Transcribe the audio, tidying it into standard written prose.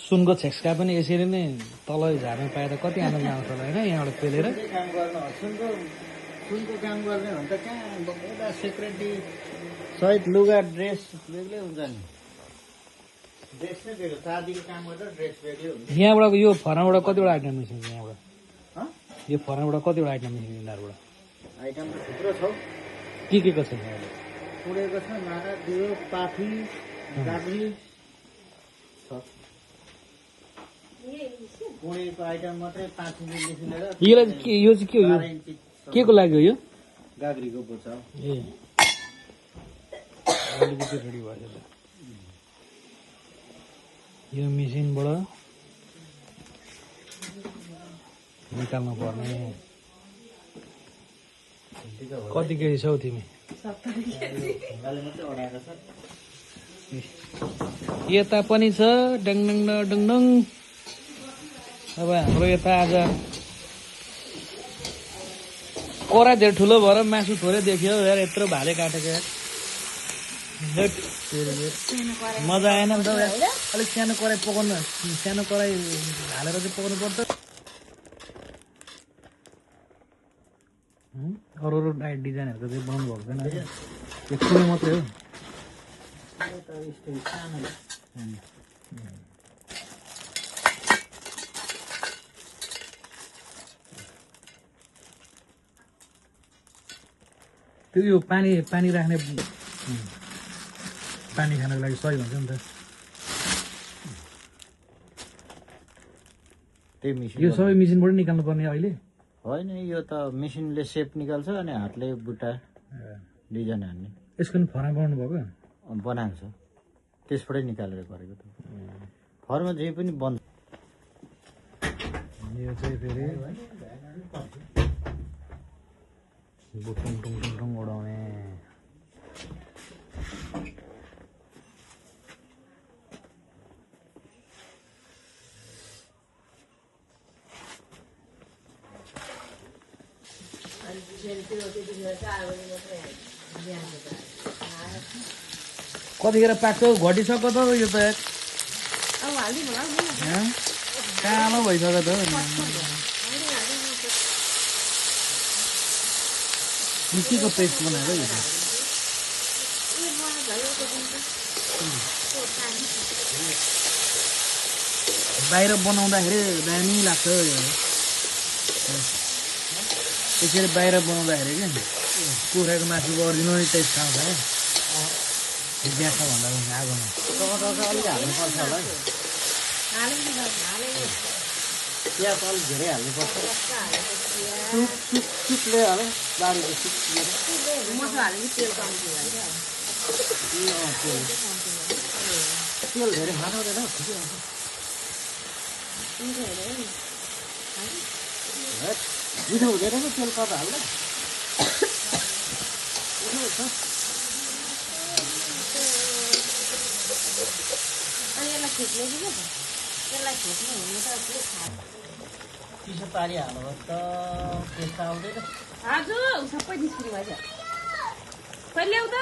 सुनको छेक्स्का पनि यसरी नै तल झार्न पाए त कति आनन्द आउँछ होला होइन यहाँबाट पेलेर काम गर्न सुनको काम गर्ने भने त कहाँ एउटा सेक्रेटरी सहित लुगा ड्रेस बेग्लै हुन्छ नि ड्रेस नै बेग्लै शादीको काम गर्दा ड्रेस बेग्लै हुन्छ यहाँबाट यो फर्मबाट कतिवटा आइटम निस्किन्छ यहाँबाट यो फर्मबाट कतिवटा आइटम निस्किन्छ यिनीहरूबाट आइटम त थुप्रो छ के को छ यहाँबाट उडेको छ मारा दियो पाफी गाग्री छ कुँडेको आइटम मात्रै 5 इन्चीदेखि लिएर यो चाहिँ के हो के को लागि हो यो गाग्रीको बोछ ए अलिकति रेडी भयो यो मेसिनबाट निकाल्नु पर्ने कति केजी छौ तिमी यता पनि छ डङडङ डङडङ अब हाम्रो यता आज कोरा धेर ठुलो भएर मासु थोरै देखियो यार यत्रो भाले काटेको यार मजा आएन नि त अलिक सानो कराई पकाउनु सानो कराई हालेर चाहिँ पकाउनु पर्छ अरू अरू डिजाइनहरूको चाहिँ बनाउनु भएको छैन एकछिन मात्रै हो त्यो यो पानी राख्ने पानी खानको लागि सही हुन्छ नि त त्यही मेसिन यो सबै मेसिनबाट निकाल्नु पर्ने अहिले होइन यो त मेसिनले सेप निकाल्छ अनि हातले बुट्टा डिजाइन हान्ने यसको पनि फर्म बनाउनु भएको बनाएको छ त्यसबाटै निकालेर गरेको त फर्ममा जे पनि बन्द यो चाहिँ फेरि बुटुङ टुङ टुङ टुङ उडाउने कतिखेर पाक्छ घटिसक्यो त यो त कालो भइसक्यो त केको पेस्ट बनाएको यो बाहिर बनाउँदाखेरि दामी लाग्छ त्यसरी बाहिर बनाउँदाखेरि क्या कुखुराको मासुको ओरिजिनल टेस्ट आउँछ क्या ग्यासमा भन्दा पनि आगोमा टमाटर अलिक हाल्नुपर्छ होला प्याज अलिक धेरै हाल्नुपर्छ सुपले हाले बारीको सुप तेल धेरै खानु हुँदैन ठिकै हुन्छ मिठो हुँदैन नि तेल कता हाल्दा चिसो पारी हाल्नु त टेस्ट आउँदैन आज सबै निस्किनु भएछ कहिले ल्याउ त